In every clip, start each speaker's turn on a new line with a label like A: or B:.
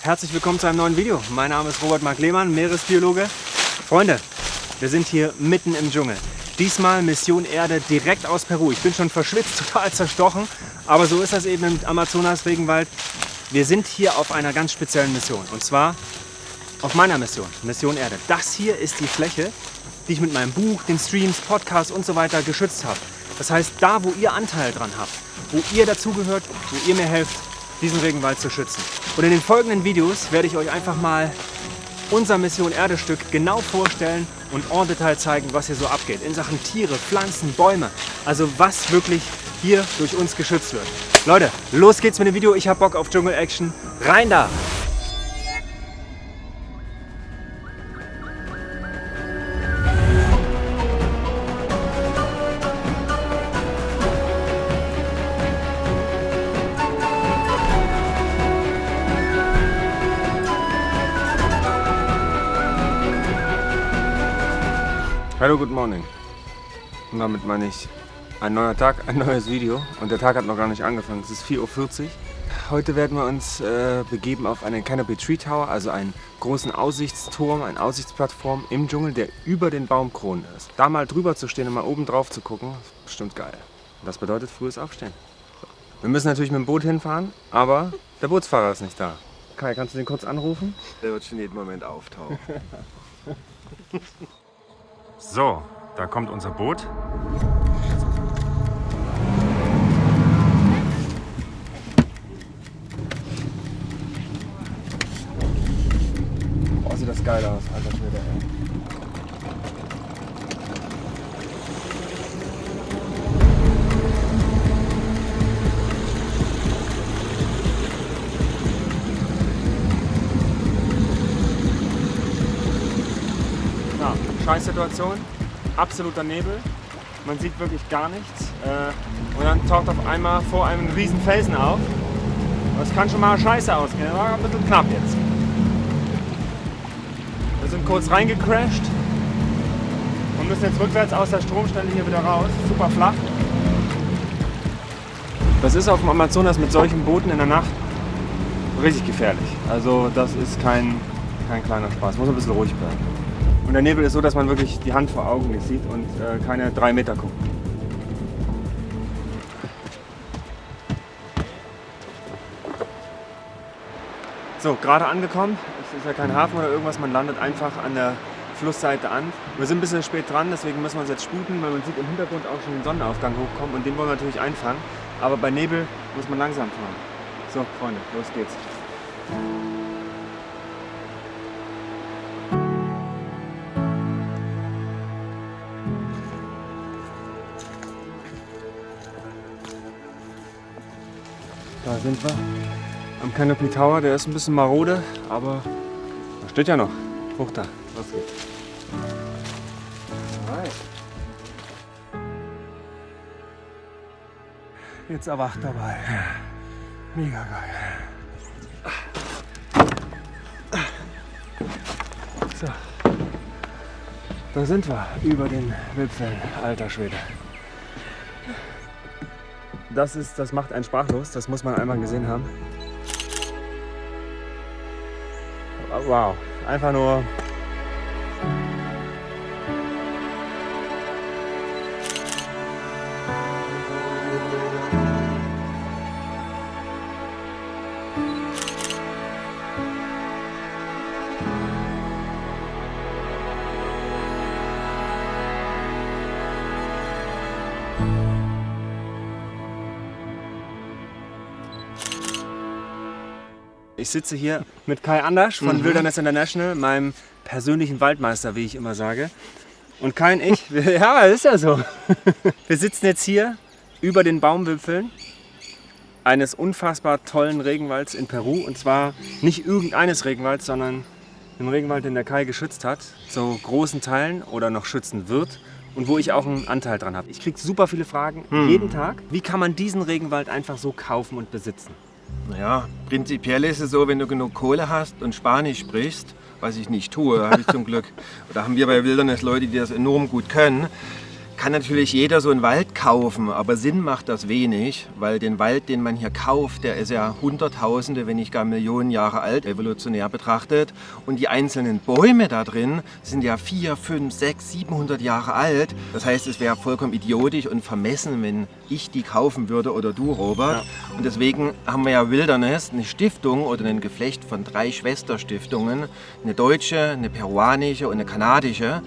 A: Herzlich willkommen zu einem neuen Video. Mein Name ist Robert Mark Lehmann, Meeresbiologe. Freunde, wir sind hier mitten im Dschungel. Diesmal Mission Erde direkt aus Peru. Ich bin schon verschwitzt, total zerstochen, aber so ist das eben im Amazonas-Regenwald. Wir sind hier auf einer ganz speziellen Mission und zwar auf meiner Mission, Mission Erde. Das hier ist die Fläche, die ich mit meinem Buch, den Streams, Podcasts und so weiter geschützt habe. Das heißt, da wo ihr Anteil dran habt, wo ihr dazugehört, wo ihr mir helft, diesen Regenwald zu schützen. Und in den folgenden Videos werde ich euch einfach mal unser Mission Erde Stück genau vorstellen und en Detail zeigen, was hier so abgeht. In Sachen Tiere, Pflanzen, Bäume. Also was wirklich hier durch uns geschützt wird. Leute, los geht's mit dem Video. Ich hab Bock auf Dschungel-Action. Rein da! Hallo, good morning. Und damit meine ich ein neuer Tag, ein neues Video. Und der Tag hat noch gar nicht angefangen. Es ist 4:40 Uhr. Heute werden wir uns begeben auf einen Canopy Tree Tower, also einen großen Aussichtsturm, eine Aussichtsplattform im Dschungel, der über den Baumkronen ist. Da mal drüber zu stehen und mal oben drauf zu gucken, ist bestimmt geil. Und das bedeutet frühes Aufstehen. So. Wir müssen natürlich mit dem Boot hinfahren, aber der Bootsfahrer ist nicht da. Kai, kannst du den kurz anrufen?
B: Der wird schon jeden Moment auftauchen.
A: So, da kommt unser Boot. Oh, sieht das geil aus, alter Schwede, ey. Ja, Scheißsituation, absoluter Nebel, man sieht wirklich gar nichts und dann taucht auf einmal vor einem riesen Felsen auf. Das kann schon mal scheiße ausgehen, das war ein bisschen knapp jetzt. Wir sind kurz reingecrashed und müssen jetzt rückwärts aus der Stromstelle hier wieder raus, super flach. Das ist auf dem Amazonas mit solchen Booten in der Nacht richtig gefährlich, also das ist kein kleiner Spaß, muss ein bisschen ruhig bleiben. Und der Nebel ist so, dass man wirklich die Hand vor Augen nicht sieht und keine 3 Meter guckt. So, gerade angekommen. Es ist ja kein Hafen oder irgendwas, man landet einfach an der Flussseite an. Wir sind ein bisschen spät dran, deswegen müssen wir uns jetzt sputen, weil man sieht im Hintergrund auch schon den Sonnenaufgang hochkommen und den wollen wir natürlich einfangen. Aber bei Nebel muss man langsam fahren. So, Freunde, los geht's. Da sind wir am Canopy Tower, der ist ein bisschen marode, aber da steht ja noch. Hoch da, los geht's. Alright. Jetzt erwacht dabei. Mega geil. So, da sind wir über den Wipfeln, alter Schwede. Das macht einen sprachlos, das muss man einmal gesehen haben. Wow, einfach nur. Ich sitze hier mit Kai Andersch von Wilderness International, meinem persönlichen Waldmeister, wie ich immer sage. Und Kai und ich, ja, das ist ja so. Wir sitzen jetzt hier über den Baumwipfeln eines unfassbar tollen Regenwalds in Peru. Und zwar nicht irgendeines Regenwalds, sondern einen Regenwald, den der Kai geschützt hat, zu großen Teilen oder noch schützen wird. Und wo ich auch einen Anteil dran habe. Ich kriege super viele Fragen jeden Tag. Wie kann man diesen Regenwald einfach so kaufen und besitzen?
B: Naja, prinzipiell ist es so, wenn du genug Kohle hast und Spanisch sprichst, was ich nicht tue, habe ich zum Glück, oder haben wir bei Wilderness Leute, die das enorm gut können, kann natürlich jeder so einen Wald kaufen, aber Sinn macht das wenig, weil den Wald, den man hier kauft, der ist ja Hunderttausende, wenn nicht gar Millionen Jahre alt, evolutionär betrachtet. Und die einzelnen Bäume da drin sind ja 400, 500, 600, 700 Jahre alt. Das heißt, es wäre vollkommen idiotisch und vermessen, wenn ich die kaufen würde oder du, Robert. Ja. Und deswegen haben wir ja Wilderness, eine Stiftung oder ein Geflecht von 3 Schwesterstiftungen, eine deutsche, eine peruanische und eine kanadische.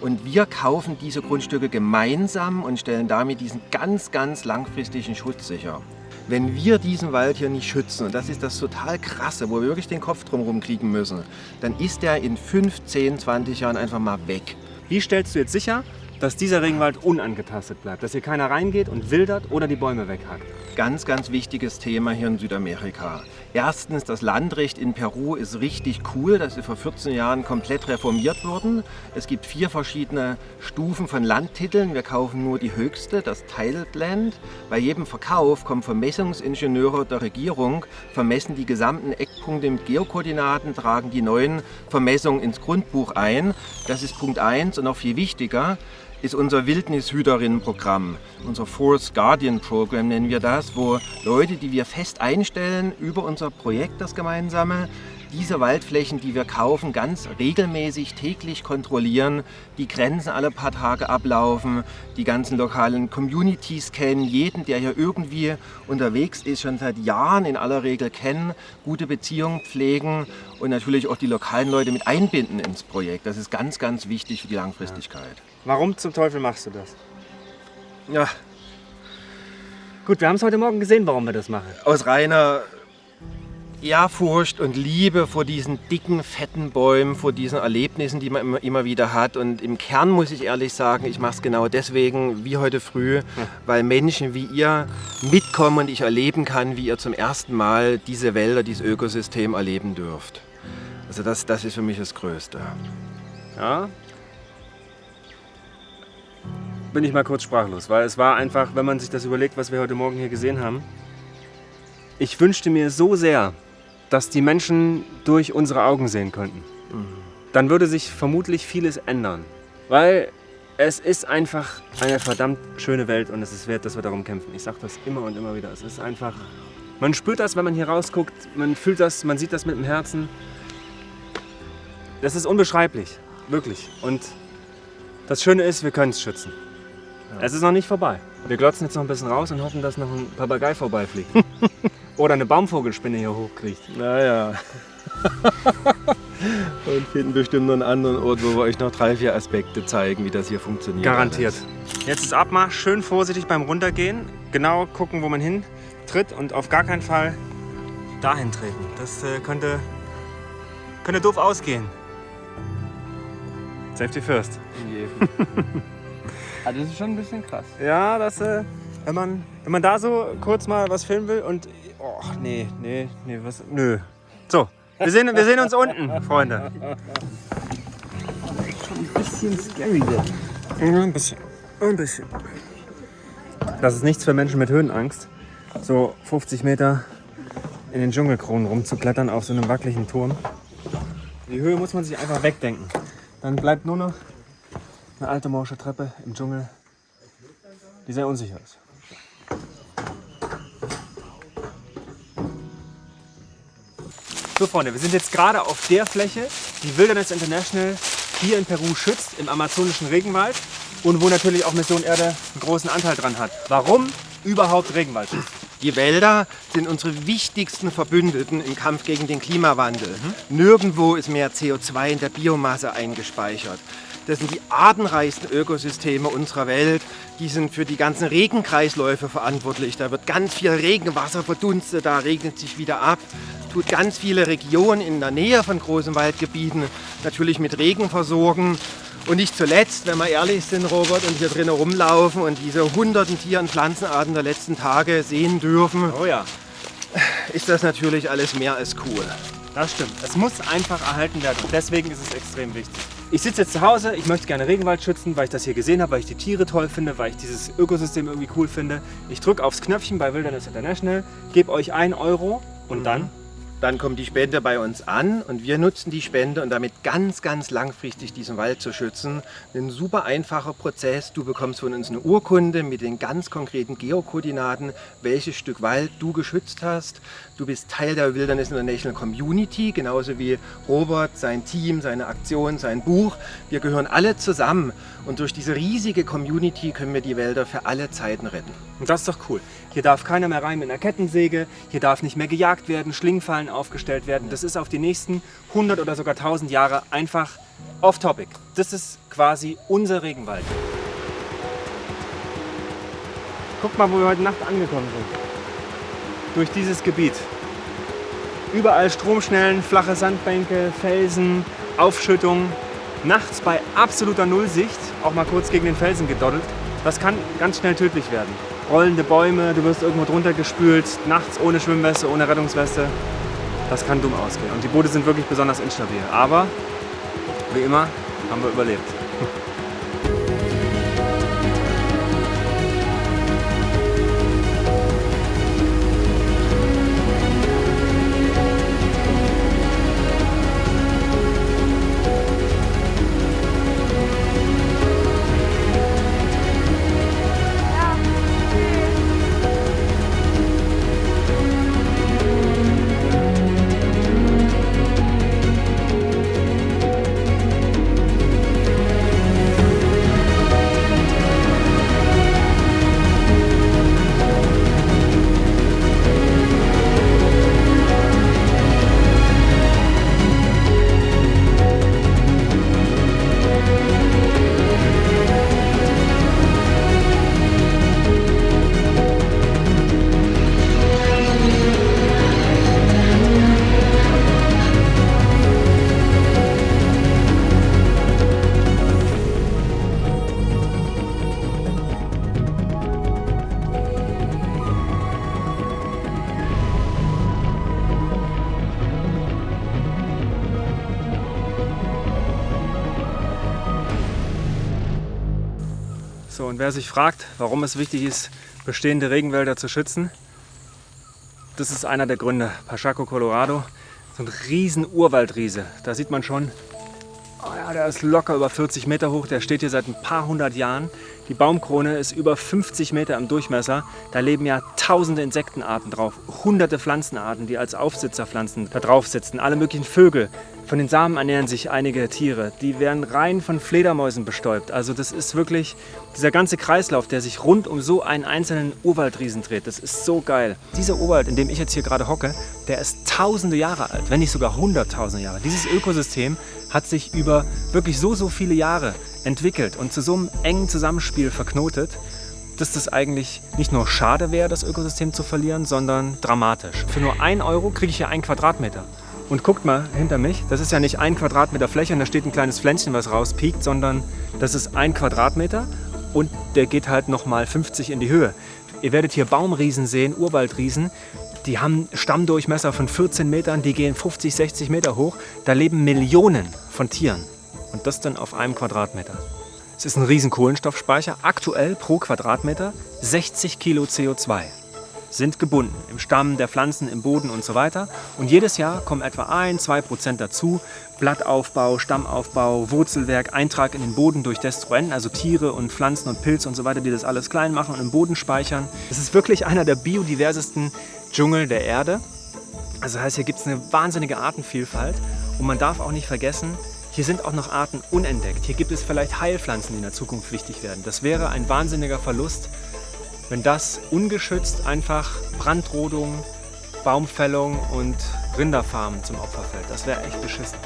B: Und wir kaufen diese Grundstücke gemeinsam und stellen damit diesen ganz, ganz langfristigen Schutz sicher. Wenn wir diesen Wald hier nicht schützen, und das ist das total Krasse, wo wir wirklich den Kopf drumherum kriegen müssen, dann ist der in 5, 10, 20 Jahren einfach mal weg.
A: Wie stellst du jetzt sicher, dass dieser Regenwald unangetastet bleibt, dass hier keiner reingeht und wildert oder die Bäume weghackt?
B: Ganz, ganz wichtiges Thema hier in Südamerika. Erstens, das Landrecht in Peru ist richtig cool. Das ist vor 14 Jahren komplett reformiert worden. Es gibt 4 verschiedene Stufen von Landtiteln. Wir kaufen nur die höchste, das Titled Land. Bei jedem Verkauf kommen Vermessungsingenieure der Regierung, vermessen die gesamten Eckpunkte mit Geokoordinaten, tragen die neuen Vermessungen ins Grundbuch ein. Das ist Punkt 1 und noch viel wichtiger ist unser Wildnishüterinnenprogramm, unser Forest Guardian Program nennen wir das, wo Leute, die wir fest einstellen über unser Projekt, das gemeinsame, diese Waldflächen, die wir kaufen, ganz regelmäßig täglich kontrollieren, die Grenzen alle paar Tage ablaufen, die ganzen lokalen Communities kennen, jeden, der hier irgendwie unterwegs ist, schon seit Jahren in aller Regel kennen, gute Beziehungen pflegen und natürlich auch die lokalen Leute mit einbinden ins Projekt. Das ist ganz, ganz wichtig für die Langfristigkeit.
A: Warum zum Teufel machst du das?
B: Ja.
A: Gut, wir haben es heute Morgen gesehen, warum wir das machen.
B: Aus reiner Ehrfurcht und Liebe vor diesen dicken, fetten Bäumen, vor diesen Erlebnissen, die man immer wieder hat. Und im Kern muss ich ehrlich sagen, ich mache es genau deswegen, wie heute früh, weil Menschen wie ihr mitkommen und ich erleben kann, wie ihr zum ersten Mal diese Wälder, dieses Ökosystem erleben dürft. Also das ist für mich das Größte.
A: Ja. Bin ich mal kurz sprachlos, weil es war einfach, wenn man sich das überlegt, was wir heute Morgen hier gesehen haben. Ich wünschte mir so sehr, dass die Menschen durch unsere Augen sehen könnten. Dann würde sich vermutlich vieles ändern. Weil es ist einfach eine verdammt schöne Welt und es ist wert, dass wir darum kämpfen. Ich sage das immer und immer wieder. Es ist einfach, man spürt das, wenn man hier rausguckt, man fühlt das, man sieht das mit dem Herzen. Das ist unbeschreiblich, wirklich. Und das Schöne ist, wir können es schützen. Ja. Es ist noch nicht vorbei. Wir glotzen jetzt noch ein bisschen raus und hoffen, dass noch ein Papagei vorbeifliegt. Oder eine Baumvogelspinne hier hochkriegt.
B: Naja. Und finden bestimmt noch einen anderen Ort, wo wir euch noch 3, 4 Aspekte zeigen, wie das hier funktioniert.
A: Garantiert. Jetzt ist Abmarsch, schön vorsichtig beim Runtergehen. Genau gucken, wo man hintritt und auf gar keinen Fall dahin treten. Das könnte doof ausgehen. Safety first.
C: Also das ist schon ein bisschen krass.
A: Ja, wenn man da so kurz mal was filmen will und... Och, nee, was... Nö. So, wir sehen uns unten, Freunde.
C: Schon ein bisschen scary da.
A: Ein bisschen. Das ist nichts für Menschen mit Höhenangst. So 50 Meter in den Dschungelkronen rumzuklettern auf so einem wackeligen Turm. Die Höhe muss man sich einfach wegdenken. Dann bleibt nur noch eine alte morsche Treppe im Dschungel, die sehr unsicher ist. So Freunde, wir sind jetzt gerade auf der Fläche, die Wilderness International hier in Peru schützt, im amazonischen Regenwald und wo natürlich auch Mission Erde einen großen Anteil dran hat. Warum überhaupt Regenwald schützen?
B: Die Wälder sind unsere wichtigsten Verbündeten im Kampf gegen den Klimawandel. Nirgendwo ist mehr CO2 in der Biomasse eingespeichert. Das sind die artenreichsten Ökosysteme unserer Welt. Die sind für die ganzen Regenkreisläufe verantwortlich. Da wird ganz viel Regenwasser verdunstet, da regnet sich wieder ab. Tut ganz viele Regionen in der Nähe von großen Waldgebieten natürlich mit Regen versorgen. Und nicht zuletzt, wenn wir ehrlich sind, Robert, und hier drinnen rumlaufen und diese hunderten Tier- und Pflanzenarten der letzten Tage sehen dürfen,
A: Oh ja,
B: ist das natürlich alles mehr als cool.
A: das stimmt. Es muss einfach erhalten werden und deswegen ist es extrem wichtig. Ich sitze jetzt zu Hause, ich möchte gerne Regenwald schützen, weil ich das hier gesehen habe, weil ich die Tiere toll finde, weil ich dieses Ökosystem irgendwie cool finde. Ich drücke aufs Knöpfchen bei Wilderness International, gebe euch 1 Euro und dann
B: Dann kommt die Spende bei uns an und wir nutzen die Spende, um damit ganz, ganz langfristig diesen Wald zu schützen. Ein super einfacher Prozess. Du bekommst von uns eine Urkunde mit den ganz konkreten Geokoordinaten, welches Stück Wald du geschützt hast. Du bist Teil der Wilderness International Community, genauso wie Robert, sein Team, seine Aktion, sein Buch. Wir gehören alle zusammen und durch diese riesige Community können wir die Wälder für alle Zeiten retten.
A: Und das ist doch cool. Hier darf keiner mehr rein mit einer Kettensäge, hier darf nicht mehr gejagt werden, Schlingfallen aufgestellt werden. Das ist auf die nächsten 100 oder sogar 1000 Jahre einfach off-topic. Das ist quasi unser Regenwald. Guck mal, wo wir heute Nacht angekommen sind. Durch dieses Gebiet. Überall Stromschnellen, flache Sandbänke, Felsen, Aufschüttung. Nachts bei absoluter Nullsicht, auch mal kurz gegen den Felsen gedoddelt. Das kann ganz schnell tödlich werden. Rollende Bäume, du wirst irgendwo drunter gespült, nachts ohne Schwimmweste, ohne Rettungsweste. Das kann dumm ausgehen. Und die Boote sind wirklich besonders instabil. Aber wie immer haben wir überlebt. So, und wer sich fragt, warum es wichtig ist, bestehende Regenwälder zu schützen, das ist einer der Gründe. Pachaco, Colorado, so ein riesen Urwaldriese. Da sieht man schon, oh ja, der ist locker über 40 Meter hoch, der steht hier seit ein paar hundert Jahren. Die Baumkrone ist über 50 Meter im Durchmesser. Da leben ja tausende Insektenarten drauf, hunderte Pflanzenarten, die als Aufsitzerpflanzen da drauf sitzen, alle möglichen Vögel. Von den Samen ernähren sich einige Tiere. Die werden rein von Fledermäusen bestäubt. Also das ist wirklich dieser ganze Kreislauf, der sich rund um so einen einzelnen Urwaldriesen dreht. Das ist so geil. Dieser Urwald, in dem ich jetzt hier gerade hocke, der ist tausende Jahre alt, wenn nicht sogar hunderttausende Jahre. Dieses Ökosystem hat sich über wirklich so viele Jahre entwickelt und zu so einem engen Zusammenspiel verknotet, dass das eigentlich nicht nur schade wäre, das Ökosystem zu verlieren, sondern dramatisch. Für nur 1 Euro kriege ich hier 1 Quadratmeter. Und guckt mal hinter mich, das ist ja nicht 1 Quadratmeter Fläche und da steht ein kleines Pflänzchen, was rauspiekt, sondern das ist 1 Quadratmeter und der geht halt nochmal 50 in die Höhe. Ihr werdet hier Baumriesen sehen, Urwaldriesen, die haben Stammdurchmesser von 14 Metern, die gehen 50, 60 Meter hoch. Da leben Millionen von Tieren und das dann auf 1 Quadratmeter. Es ist ein riesen Kohlenstoffspeicher, aktuell pro Quadratmeter 60 Kilo CO2. Sind gebunden im Stamm der Pflanzen, im Boden und so weiter. Und jedes Jahr kommen etwa 1-2% dazu. Blattaufbau, Stammaufbau, Wurzelwerk, Eintrag in den Boden durch Destruenten, also Tiere und Pflanzen und Pilze und so weiter, die das alles klein machen und im Boden speichern. Es ist wirklich einer der biodiversesten Dschungel der Erde. Also das heißt, hier gibt es eine wahnsinnige Artenvielfalt. Und man darf auch nicht vergessen, hier sind auch noch Arten unentdeckt. Hier gibt es vielleicht Heilpflanzen, die in der Zukunft wichtig werden. Das wäre ein wahnsinniger Verlust, wenn das ungeschützt einfach Brandrodung, Baumfällung und Rinderfarmen zum Opfer fällt. Das wäre echt beschissen.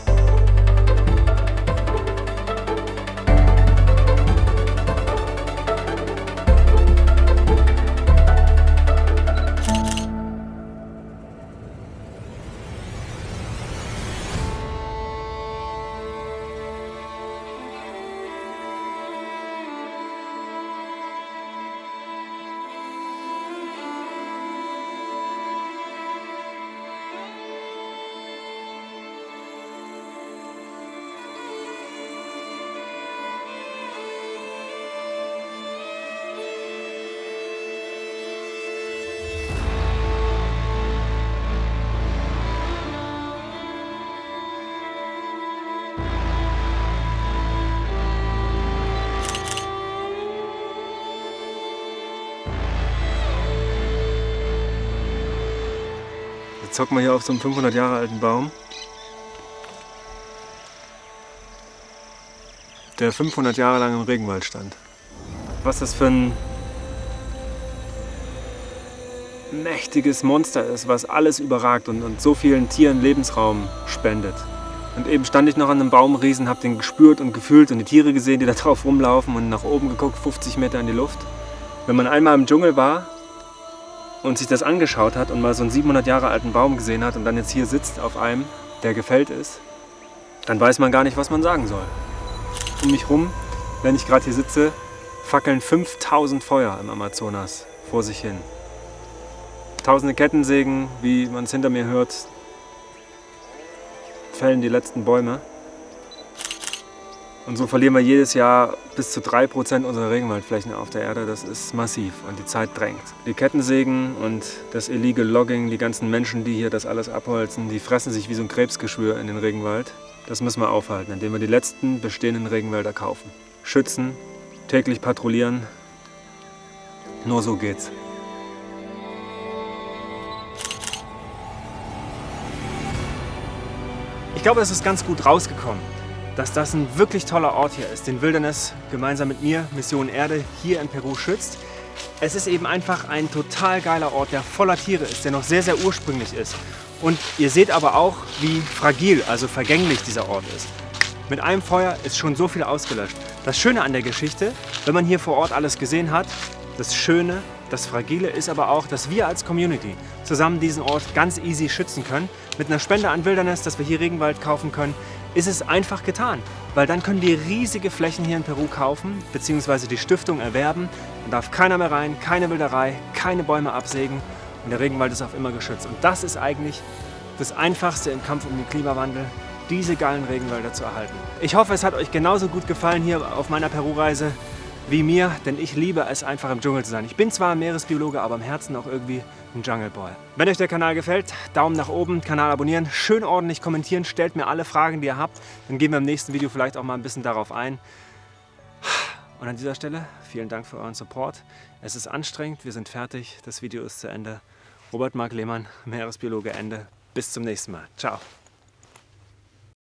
A: Jetzt hocken wir hier auf so einem 500 Jahre alten Baum, der 500 Jahre lang im Regenwald stand. Was das für ein mächtiges Monster ist, was alles überragt und so vielen Tieren Lebensraum spendet. Und eben stand ich noch an einem Baumriesen, habe den gespürt und gefühlt und die Tiere gesehen, die da drauf rumlaufen und nach oben geguckt, 50 Meter in die Luft. Wenn man einmal im Dschungel war und sich das angeschaut hat und mal so einen 700 Jahre alten Baum gesehen hat und dann jetzt hier sitzt auf einem, der gefällt ist, dann weiß man gar nicht, was man sagen soll. Um mich rum, wenn ich gerade hier sitze, fackeln 5000 Feuer im Amazonas vor sich hin. Tausende Kettensägen, wie man es hinter mir hört, fällen die letzten Bäume. Und so verlieren wir jedes Jahr bis zu 3% unserer Regenwaldflächen auf der Erde. Das ist massiv und die Zeit drängt. Die Kettensägen und das Illegal Logging, die ganzen Menschen, die hier das alles abholzen, die fressen sich wie so ein Krebsgeschwür in den Regenwald. Das müssen wir aufhalten, indem wir die letzten bestehenden Regenwälder kaufen. Schützen, täglich patrouillieren. Nur so geht's. Ich glaube, es ist ganz gut rausgekommen, dass das ein wirklich toller Ort hier ist, den Wilderness gemeinsam mit mir, Mission Erde, hier in Peru schützt. Es ist eben einfach ein total geiler Ort, der voller Tiere ist, der noch sehr, sehr ursprünglich ist. Und ihr seht aber auch, wie fragil, also vergänglich dieser Ort ist. Mit einem Feuer ist schon so viel ausgelöscht. Das Schöne an der Geschichte, wenn man hier vor Ort alles gesehen hat, das Schöne, das Fragile ist aber auch, dass wir als Community zusammen diesen Ort ganz easy schützen können. Mit einer Spende an Wilderness, dass wir hier Regenwald kaufen können, ist es einfach getan. Weil dann können wir riesige Flächen hier in Peru kaufen, beziehungsweise die Stiftung erwerben. Dann darf keiner mehr rein, keine Wilderei, keine Bäume absägen und der Regenwald ist auf immer geschützt. Und das ist eigentlich das Einfachste im Kampf um den Klimawandel, diese geilen Regenwälder zu erhalten. Ich hoffe, es hat euch genauso gut gefallen hier auf meiner Peru-Reise wie mir, denn ich liebe es einfach im Dschungel zu sein. Ich bin zwar ein Meeresbiologe, aber im Herzen auch irgendwie ein Jungle Boy. Wenn euch der Kanal gefällt, Daumen nach oben, Kanal abonnieren, schön ordentlich kommentieren, stellt mir alle Fragen, die ihr habt. Dann gehen wir im nächsten Video vielleicht auch mal ein bisschen darauf ein. Und an dieser Stelle vielen Dank für euren Support. Es ist anstrengend, wir sind fertig, das Video ist zu Ende. Robert Mark Lehmann, Meeresbiologe, Ende. Bis zum nächsten Mal. Ciao.